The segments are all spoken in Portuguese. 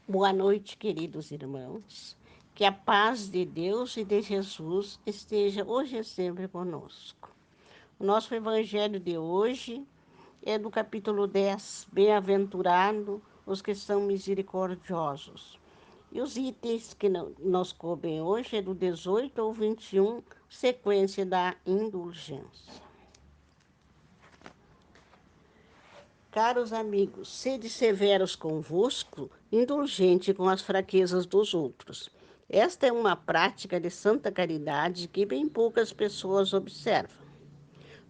Boa noite, queridos irmãos. Que a paz de Deus e de Jesus esteja hoje e sempre conosco. O nosso evangelho de hoje é do capítulo 10. Bem-aventurado os que são misericordiosos. E os itens que nos coubem hoje é do 18 ao 21, sequência da indulgência. Caros amigos, sede severos convosco, indulgente com as fraquezas dos outros. Esta é uma prática de santa caridade que bem poucas pessoas observam.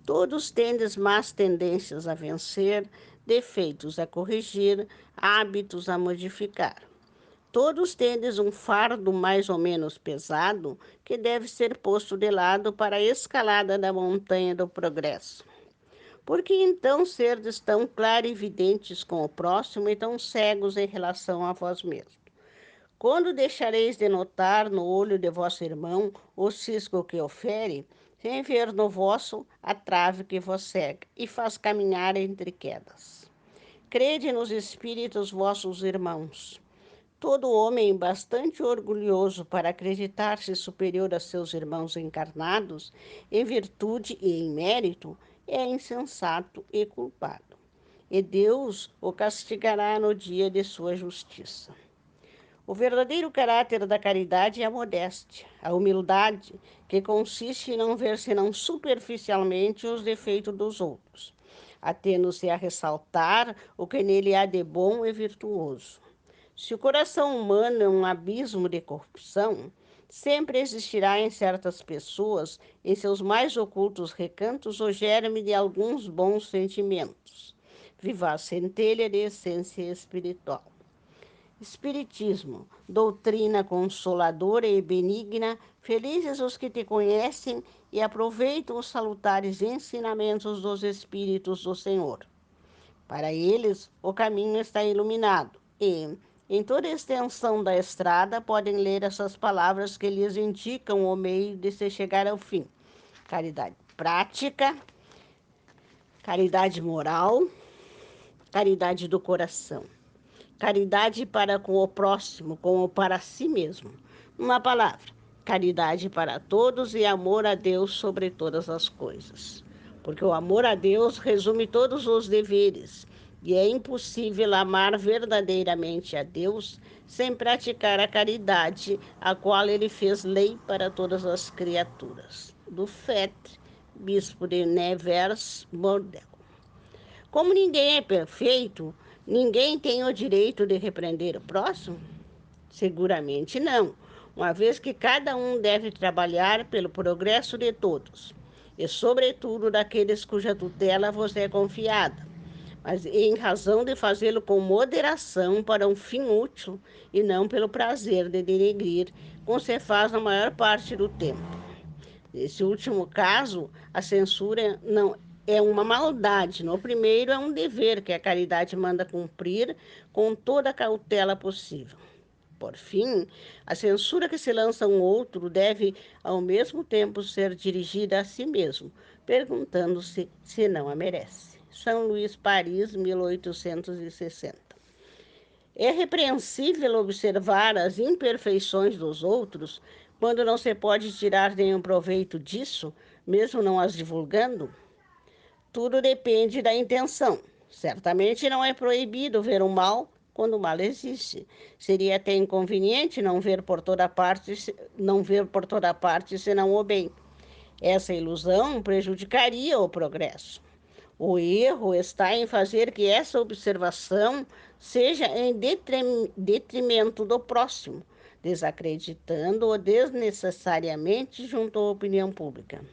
Todos tendes más tendências a vencer, defeitos a corrigir, hábitos a modificar. Todos tendes um fardo mais ou menos pesado que deve ser posto de lado para a escalada da montanha do progresso. Por que então serdes tão clarividentes com o próximo e tão cegos em relação a vós mesmos? Quando deixareis de notar no olho de vosso irmão o cisco que o fere, sem ver no vosso a trave que vos cega e faz caminhar entre quedas? Crede nos espíritos vossos irmãos. Todo homem bastante orgulhoso para acreditar-se superior a seus irmãos encarnados, em virtude e em mérito, é insensato e culpado. E Deus o castigará no dia de sua justiça. O verdadeiro caráter da caridade é a modéstia, a humildade, que consiste em não ver senão superficialmente os defeitos dos outros, atendo-se a ressaltar o que nele há de bom e virtuoso. Se o coração humano é um abismo de corrupção, sempre existirá em certas pessoas, em seus mais ocultos recantos, o germe de alguns bons sentimentos. Viva a centelha de essência espiritual. Espiritismo, doutrina consoladora e benigna, felizes os que te conhecem e aproveitam os salutares ensinamentos dos Espíritos do Senhor. Para eles, o caminho está iluminado e, em toda a extensão da estrada, podem ler essas palavras que lhes indicam o meio de se chegar ao fim: caridade prática, caridade moral, caridade do coração. Caridade para com o próximo, como para si mesmo. Uma palavra, caridade para todos e amor a Deus sobre todas as coisas. Porque o amor a Deus resume todos os deveres, e é impossível amar verdadeiramente a Deus sem praticar a caridade, a qual ele fez lei para todas as criaturas. Do Fetre, bispo de Nevers, Bordeaux. Como ninguém é perfeito, ninguém tem o direito de repreender o próximo? Seguramente não, uma vez que cada um deve trabalhar pelo progresso de todos, e sobretudo daqueles cuja tutela vos é confiada, mas em razão de fazê-lo com moderação para um fim útil e não pelo prazer de denegrir, como se faz na maior parte do tempo. Nesse último caso, a censura não é uma maldade. No primeiro, é um dever que a caridade manda cumprir com toda a cautela possível. Por fim, a censura que se lança a um outro deve, ao mesmo tempo, ser dirigida a si mesmo, perguntando-se se não a merece. São Luís, Paris, 1860. É repreensível observar as imperfeições dos outros quando não se pode tirar nenhum proveito disso, mesmo não as divulgando? Tudo depende da intenção. Certamente não é proibido ver o mal quando o mal existe. Seria até inconveniente não ver por toda parte senão o bem. Essa ilusão prejudicaria o progresso. O erro está em fazer que essa observação seja em detrimento do próximo, desacreditando-o desnecessariamente junto à opinião pública.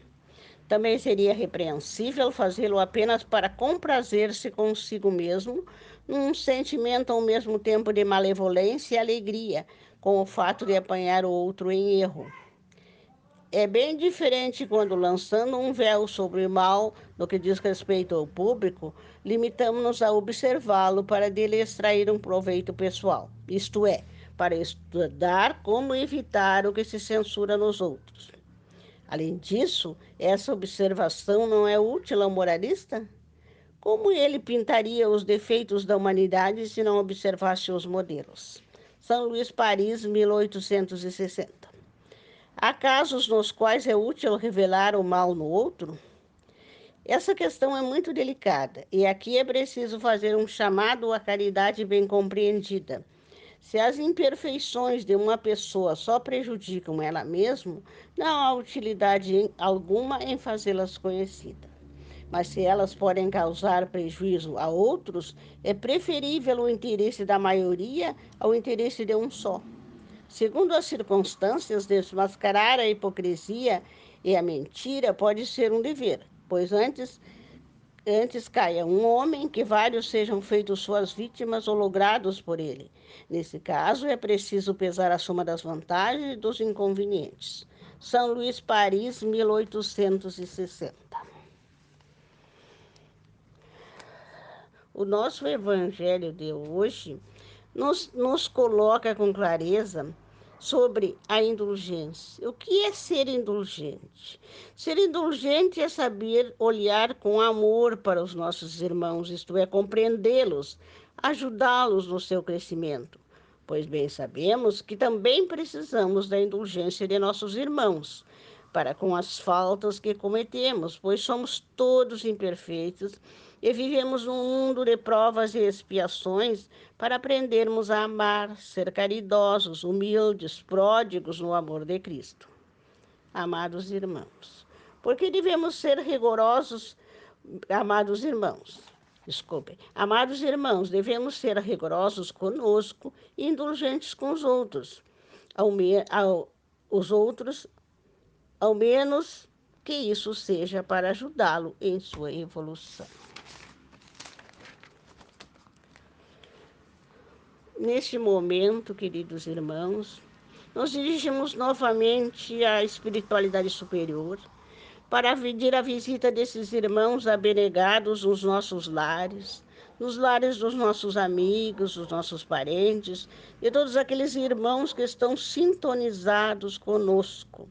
Também seria repreensível fazê-lo apenas para comprazer-se consigo mesmo, num sentimento ao mesmo tempo de malevolência e alegria, com o fato de apanhar o outro em erro. É bem diferente quando, lançando um véu sobre o mal no que diz respeito ao público, limitamos-nos a observá-lo para dele extrair um proveito pessoal, isto é, para estudar como evitar o que se censura nos outros. Além disso, essa observação não é útil ao moralista? Como ele pintaria os defeitos da humanidade se não observasse os modelos? São Luís Paris, 1860. Há casos nos quais é útil revelar o mal no outro? Essa questão é muito delicada e aqui é preciso fazer um chamado à caridade bem compreendida. Se as imperfeições de uma pessoa só prejudicam ela mesma, não há utilidade alguma em fazê-las conhecidas. Mas se elas podem causar prejuízo a outros, é preferível o interesse da maioria ao interesse de um só. Segundo as circunstâncias, desmascarar a hipocrisia e a mentira pode ser um dever, pois antes caia um homem que vários sejam feitos suas vítimas ou logrados por ele. Nesse caso, é preciso pesar a soma das vantagens e dos inconvenientes. São Luís Paris, 1860. O nosso evangelho de hoje nos coloca com clareza sobre a indulgência. O que é ser indulgente? Ser indulgente é saber olhar com amor para os nossos irmãos, isto é, compreendê-los, ajudá-los no seu crescimento. Pois bem sabemos que também precisamos da indulgência de nossos irmãos, para com as faltas que cometemos, pois somos todos imperfeitos e vivemos num mundo de provas e expiações para aprendermos a amar, ser caridosos, humildes, pródigos no amor de Cristo. Amados irmãos, porque devemos ser rigorosos, amados irmãos, amados irmãos, devemos ser rigorosos conosco e indulgentes com os outros, ao menos que isso seja para ajudá-lo em sua evolução. Neste momento, queridos irmãos, nos dirigimos novamente à espiritualidade superior para pedir a visita desses irmãos abnegados nos nossos lares, nos lares dos nossos amigos, dos nossos parentes e todos aqueles irmãos que estão sintonizados conosco.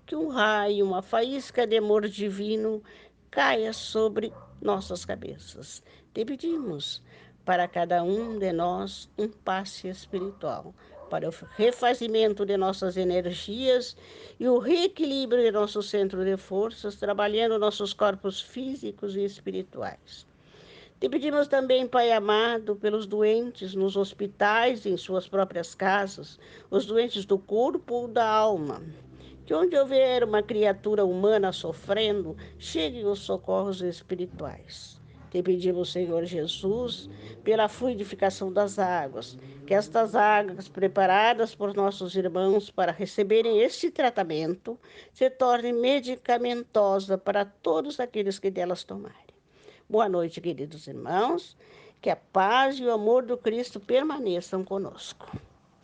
Que um raio, uma faísca de amor divino caia sobre nossas cabeças. Te pedimos para cada um de nós um passe espiritual, para o refazimento de nossas energias e o reequilíbrio de nosso centro de forças, trabalhando nossos corpos físicos e espirituais. Te pedimos também, Pai amado, pelos doentes nos hospitais e em suas próprias casas, os doentes do corpo ou da alma. Que onde houver uma criatura humana sofrendo, cheguem os socorros espirituais. Te pedimos, Senhor Jesus, pela fluidificação das águas, que estas águas preparadas por nossos irmãos para receberem este tratamento se tornem medicamentosa para todos aqueles que delas tomarem. Boa noite, queridos irmãos, que a paz e o amor do Cristo permaneçam conosco.